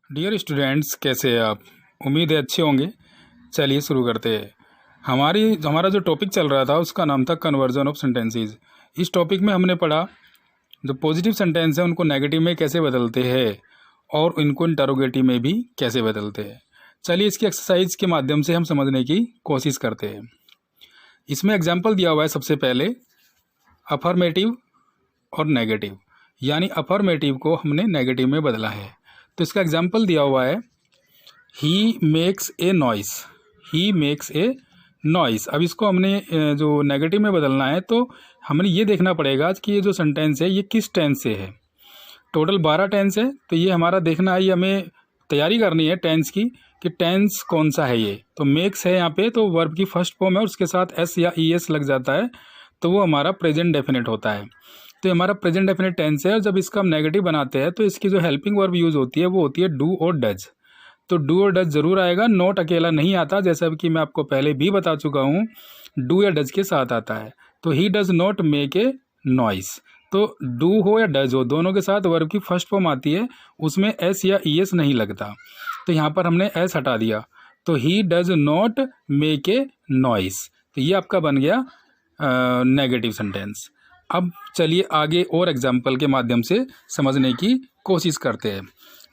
Dear students, कैसे हैं आप? उम्मीद है अच्छे होंगे। चलिए शुरू करते हैं। हमारा जो टॉपिक चल रहा था उसका नाम था कन्वर्जन ऑफ सेंटेंसेस। इस टॉपिक में हमने पढ़ा जो पॉजिटिव सेंटेंस है उनको नेगेटिव में कैसे बदलते हैं और इनको इंटरोगेटिव में भी कैसे बदलते हैं। चलिए इसकी एक्सरसाइज के माध्यम से हम समझने की कोशिश करते हैं। इसमें एग्जाम्पल दिया हुआ है सबसे पहले अफर्मेटिव और नेगेटिव, यानी अफर्मेटिव को हमने नेगेटिव में बदला है। तो इसका एग्जाम्पल दिया हुआ है he makes a noise. He makes a noise. अब इसको हमने जो नेगेटिव में बदलना है तो हमने ये देखना पड़ेगा कि ये जो सेंटेंस है ये किस टेंस से है। टोटल 12 टेंस है, तो ये हमारा देखना है, ये हमें तैयारी करनी है टेंस की कि टेंस कौन सा है। ये तो मेक्स है यहाँ पे, तो वर्ब की फर्स्ट फॉर्म है और उसके साथ एस या ई एस लग जाता है तो वो हमारा प्रेजेंट डेफिनेट होता है। तो ये हमारा प्रेजेंट डेफिनेट टेंस है और जब इसका हम नेगेटिव बनाते हैं तो इसकी जो हेल्पिंग वर्ब यूज़ होती है वो होती है डू और डज। तो डू और डज जरूर आएगा, नॉट अकेला नहीं आता, जैसा कि मैं आपको पहले भी बता चुका हूँ, डू या डज के साथ आता है। तो he does not make a noise. तो डू हो या डज हो, दोनों के साथ वर्ब की फर्स्ट फॉर्म आती है, उसमें एस या ई एस नहीं लगता। तो यहाँ पर हमने एस हटा दिया, तो he does not make a noise. तो ये आपका बन गया नेगेटिव सेंटेंस। अब चलिए आगे और एग्जाम्पल के माध्यम से समझने की कोशिश करते हैं।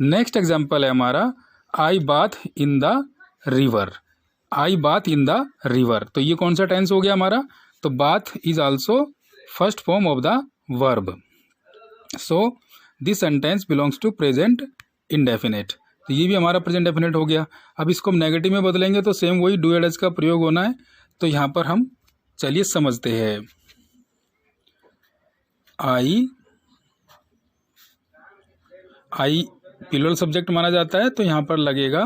नेक्स्ट एग्जाम्पल है हमारा I bath in the river. I bath in the river, तो ये कौन सा टेंस हो गया हमारा? तो bath is also first form of the verb, so this sentence belongs to present indefinite. तो ये भी हमारा प्रेजेंट डेफिनेट हो गया। अब इसको हम नेगेटिव में बदलेंगे तो सेम वही डू या डज का प्रयोग होना है। तो यहाँ पर हम चलिए समझते हैं। आई प्लूरल सब्जेक्ट माना जाता है, तो यहाँ पर लगेगा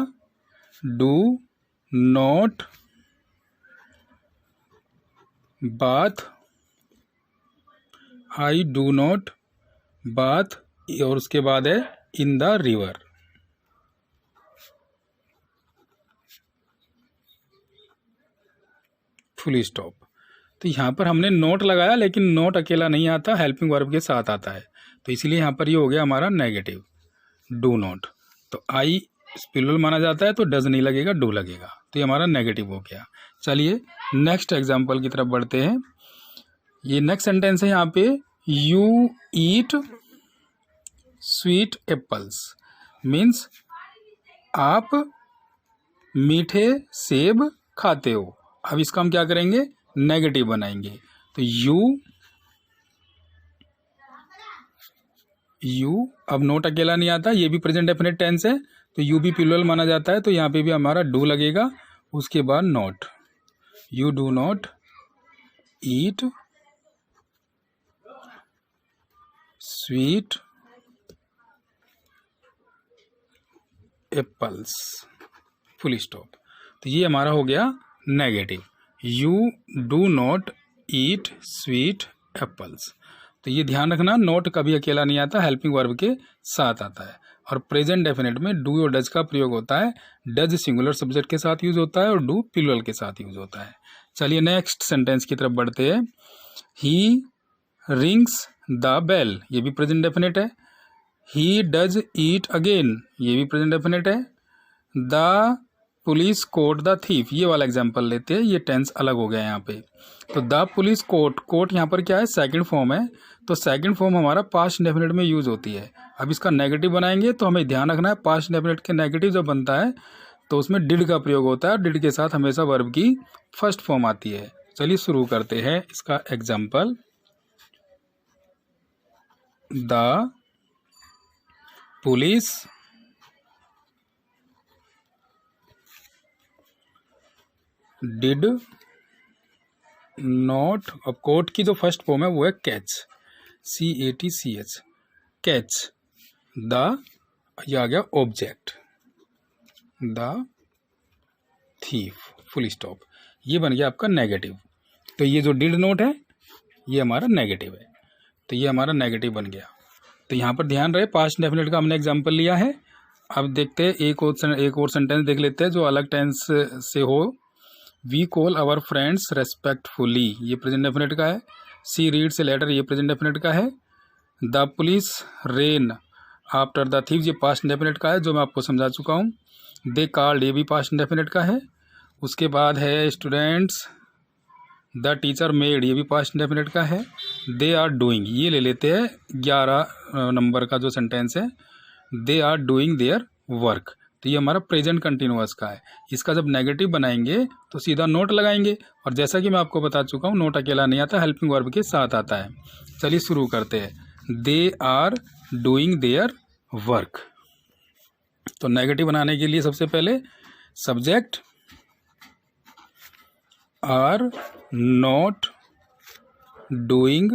do not bath. I do not bath और उसके बाद है इन द रिवर। Full stop. तो यहाँ पर हमने नोट लगाया, लेकिन नोट अकेला नहीं आता, हेल्पिंग वर्ब के साथ आता है, तो इसलिए यहाँ पर ये हो गया हमारा नेगेटिव डू नॉट। तो आई प्लूरल माना जाता है तो डज नहीं लगेगा, डू लगेगा, तो ये हमारा नेगेटिव हो गया। चलिए नेक्स्ट एग्जाम्पल की तरफ बढ़ते हैं। ये नेक्स्ट सेंटेंस है यहाँ पे you eat sweet apples, means आप मीठे सेब खाते हो। अब इसका हम क्या करेंगे? नेगेटिव बनाएंगे। तो यू अब नोट अकेला नहीं आता, ये भी प्रेजेंट डेफिनेट टेंस है, तो यू भी प्लूरल माना जाता है, तो यहाँ पे भी हमारा डू लगेगा, उसके बाद not. You do not eat sweet apples, full stop. तो ये हमारा हो गया negative, you do not eat sweet apples. तो ये ध्यान रखना, नोट कभी अकेला नहीं आता, हेल्पिंग वर्ब के साथ आता है। और प्रेजेंट डेफिनेट में डू और डज का प्रयोग होता है। डज सिंगुलर सब्जेक्ट के साथ यूज होता है और डू प्लूरल के साथ यूज होता है। चलिए नेक्स्ट सेंटेंस की तरफ बढ़ते हैं। ही रिंग्स द बेल, ये भी प्रेजेंट डेफिनेट है। ही डज ईट अगेन, ये भी प्रेजेंट डेफिनेट है। The police caught the thief, ये वाला एग्जाम्पल लेते हैं, ये टेंस अलग हो गया यहाँ पे। तो द पुलिस कोट यहाँ पर क्या है? सेकंड फॉर्म है, तो सेकंड फॉर्म हमारा पास्ट डेफिनेट में यूज होती है। अब इसका नेगेटिव बनाएंगे तो हमें ध्यान रखना है, पास्ट डेफिनेट के नेगेटिव जब बनता है तो उसमें डिड का प्रयोग होता है, और डिड के साथ हमेशा वर्ब की फर्स्ट फॉर्म आती है। चलिए शुरू करते हैं इसका example. The police did not, अब कोट की जो फर्स्ट फॉर्म है वो है कैच, CATCH, कैच द, ये आ गया object, the thief, full stop. ये बन गया आपका नेगेटिव। तो ये जो डिड नॉट है ये हमारा नेगेटिव है, तो ये हमारा नेगेटिव बन गया। तो यहाँ पर ध्यान रहे, पास्ट डेफिनेट का हमने एग्जाम्पल लिया है। अब देखते हैं एक और सेंटेंस देख लेते हैं जो अलग टेंस से हो। We call our friends respectfully, ये प्रेजेंट डेफिनेट का है। सी रीड्स ए लेटर, ये प्रेजेंट डेफिनेट का है। The police ran after the thieves ये पास्ट इंडेफिनिट का है जो मैं आपको समझा चुका हूँ। दे कॉल्ड ये भी पास्ट इंडेफिनिट का है। उसके बाद है स्टूडेंट्स द टीचर मेड ये भी पास्ट इंडेफिनिट का है। दे आर डूइंग ये ले लेते हैं 11 नंबर का जो सेंटेंस है, they are doing their work, तो ये हमारा प्रेजेंट कंटिन्यूअस का है। इसका जब नेगेटिव बनाएंगे तो सीधा नोट लगाएंगे, और जैसा कि मैं आपको बता चुका हूँ नोट अकेला नहीं आता, हेल्पिंग वर्ब के साथ आता है। चलिए शुरू करते हैं। They are doing their work, तो नेगेटिव बनाने के लिए सबसे पहले subject are not doing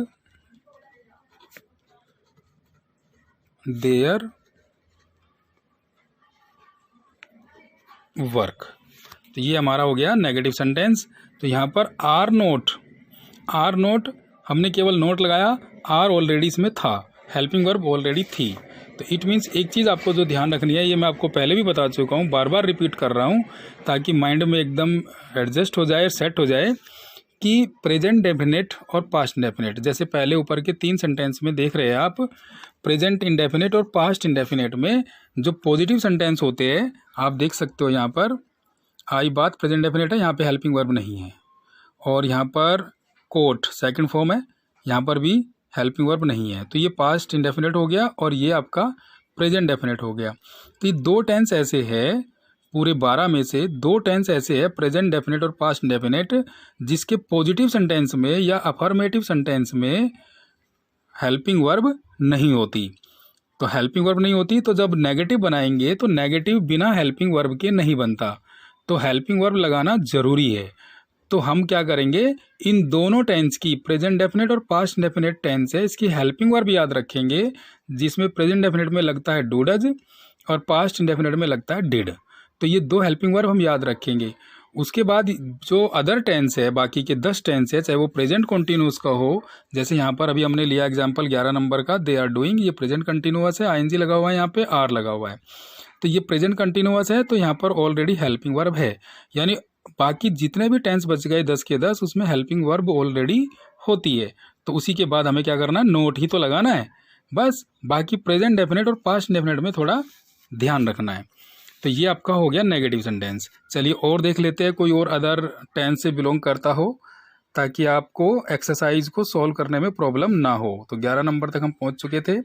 their work, तो ये हमारा हो गया नेगेटिव सेंटेंस। तो यहाँ पर आर नोट हमने केवल नोट लगाया, आर ऑलरेडी इसमें था, हेल्पिंग वर्ब ऑलरेडी थी। तो इट मीन्स एक चीज़ आपको जो ध्यान रखनी है, ये मैं आपको पहले भी बता चुका हूँ, बार बार रिपीट कर रहा हूँ ताकि माइंड में एकदम एडजस्ट हो जाए, सेट हो जाए कि प्रेजेंट डेफिनेट और पास्ट इंडेफिनेट, जैसे पहले ऊपर के 3 सेंटेंस में देख रहे हैं आप, प्रेजेंट इंडेफिनेट और पास्ट इंडेफिनेट में जो पॉजिटिव सेंटेंस होते हैं आप देख सकते हो, यहाँ पर आई बात प्रेजेंट डेफिनेट है, यहाँ पे हेल्पिंग वर्ब नहीं है, और यहाँ पर कोट सेकंड फॉर्म है, यहाँ पर भी हेल्पिंग वर्ब नहीं है, तो ये पास्ट इंडेफिनेट हो गया और ये आपका प्रेजेंट डेफिनेट हो गया। तो ये 2 टेंस ऐसे है, पूरे 12 में से 2 टेंस ऐसे है, प्रेजेंट डेफिनेट और पास्ट इंडेफिनेट, जिसके पॉजिटिव सेंटेंस में या अफर्मेटिव सेंटेंस में हेल्पिंग वर्ब नहीं होती। तो हेल्पिंग वर्ब नहीं होती, तो जब नेगेटिव बनाएंगे तो नेगेटिव बिना हेल्पिंग वर्ब के नहीं बनता, तो हेल्पिंग वर्ब लगाना ज़रूरी है। तो हम क्या करेंगे, इन दोनों टेंस की, प्रेजेंट डेफिनेट और पास्ट डेफिनेट टेंस है, इसकी हेल्पिंग वर्ब याद रखेंगे, जिसमें प्रेजेंट डेफिनेट में लगता है डू डज और पास्ट इंडेफिनेट में लगता है डिड। तो ये 2 हेल्पिंग वर्ब हम याद रखेंगे। उसके बाद जो अदर टेंस है, बाकी के 10 टेंस है, चाहे वो प्रेजेंट कंटिन्यूअस का हो, जैसे यहाँ पर अभी हमने लिया एग्जांपल 11 नंबर का, दे आर डूइंग, ये प्रेजेंट कंटिन्यूअस है, आईएनजी लगा हुआ है, यहाँ पे आर लगा हुआ है, तो ये प्रेजेंट कंटिन्यूअस है, तो यहाँ पर ऑलरेडी हेल्पिंग वर्ब है, यानी बाकी जितने भी टेंस बच गए 10 के 10, उसमें हेल्पिंग वर्ब ऑलरेडी होती है। तो उसी के बाद हमें क्या करना है, नोट ही तो लगाना है बस, बाकी प्रेजेंट डेफिनेट और पास्ट डेफिनेट में थोड़ा ध्यान रखना है। तो ये आपका हो गया नेगेटिव सेंटेंस। चलिए और देख लेते हैं कोई और अदर टेंस से बिलोंग करता हो, ताकि आपको एक्सरसाइज को सॉल्व करने में प्रॉब्लम ना हो। तो 11 नंबर तक हम पहुंच चुके थे।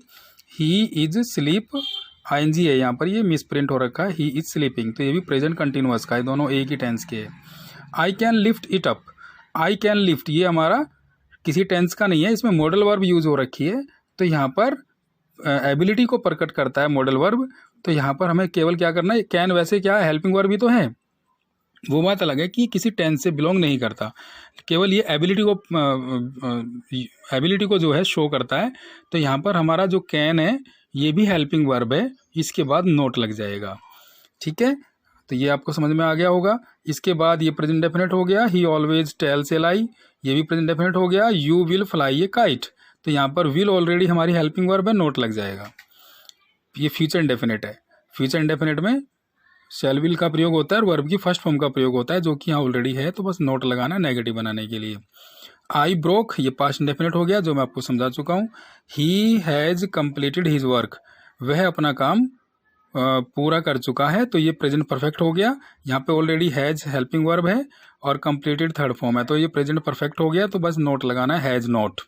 ही इज स्लीप, आईएनजी है यहाँ पर, ये मिस प्रिंट हो रखा है, ही इज स्लीपिंग, तो ये भी प्रेजेंट कंटिन्यूअस का है, दोनों एक ही टेंस के है। I can lift it up, I can lift ये हमारा किसी टेंस का नहीं है, इसमें मॉडल वर्ब यूज हो रखी है, तो यहाँ पर एबिलिटी को प्रकट करता है मॉडल वर्ब। तो यहाँ पर हमें केवल क्या करना है, कैन वैसे क्या है, हेल्पिंग वर्ब भी तो है, वो बात अलग है कि किसी टेंस से बिलोंग नहीं करता, केवल ये एबिलिटी को जो है शो करता है। तो यहाँ पर हमारा जो कैन है ये भी हेल्पिंग वर्ब है, इसके बाद नोट लग जाएगा, ठीक है। तो ये आपको समझ में आ गया होगा। इसके बाद ये प्रेजेंट डेफिनेट हो गया, ही ऑलवेज टेल्स ए लाई, ये भी प्रेजेंट डेफिनेट हो गया। You will fly A kite, तो यहाँ पर विल ऑलरेडी हमारी हेल्पिंग वर्ब है, नोट लग जाएगा। ये फ्यूचर इंडेफिनेट है, फ्यूचर इंडेफिनेट में शैल विल का प्रयोग होता है और वर्ब की फर्स्ट फॉर्म का प्रयोग होता है, जो कि यहाँ ऑलरेडी है, तो बस नोट लगाना है नेगेटिव बनाने के लिए। आई ब्रोक ये पास्ट इंडेफिनेट हो गया, जो मैं आपको समझा चुका हूँ। He has completed his work, वह अपना काम पूरा कर चुका है, तो ये प्रेजेंट परफेक्ट हो गया। यहाँ पे ऑलरेडी हैज़ हेल्पिंग वर्ब है और कंप्लीटेड थर्ड फॉर्म है, तो ये प्रेजेंट परफेक्ट हो गया, तो बस नोट लगाना है हैज़ नॉट,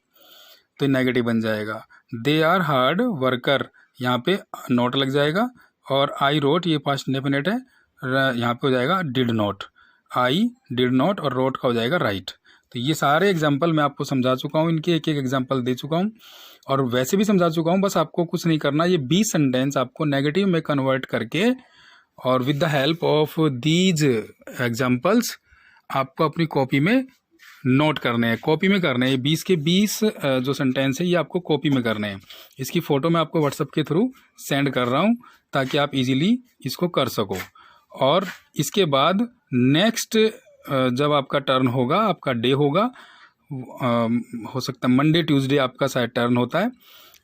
तो नेगेटिव बन जाएगा। दे आर हार्ड वर्कर, यहाँ पे नोट लग जाएगा। और आई रोट ये पास्ट इंडेफिनेट है, यहाँ पे हो जाएगा did not, I did not और रोट का हो जाएगा राइट। तो ये सारे एग्जाम्पल मैं आपको समझा चुका हूँ, इनके एक एक एग्जाम्पल दे चुका हूँ और वैसे भी समझा चुका हूँ। बस आपको कुछ नहीं करना, ये 20 सेंटेंस आपको नेगेटिव में कन्वर्ट करके और with the help of these examples आपको अपनी कॉपी में नोट करने हैं, कॉपी में करने हैं। 20 के 20 जो सेंटेंस है ये आपको कॉपी में करने हैं। इसकी फ़ोटो मैं आपको व्हाट्सएप के थ्रू सेंड कर रहा हूँ ताकि आप इजीली इसको कर सको। और इसके बाद नेक्स्ट जब आपका टर्न होगा, आपका डे होगा, हो सकता है मंडे ट्यूसडे आपका शायद टर्न होता है,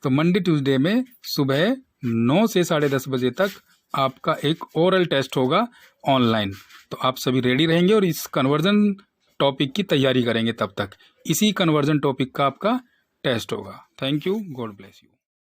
तो मंडे ट्यूसडे में सुबह 9 से 10:30 बजे तक आपका एक ओरल टेस्ट होगा ऑनलाइन। तो आप सभी रेडी रहेंगे और इस कन्वर्जन टॉपिक की तैयारी करेंगे। तब तक इसी कन्वर्जन टॉपिक का आपका टेस्ट होगा। Thank you, God bless you.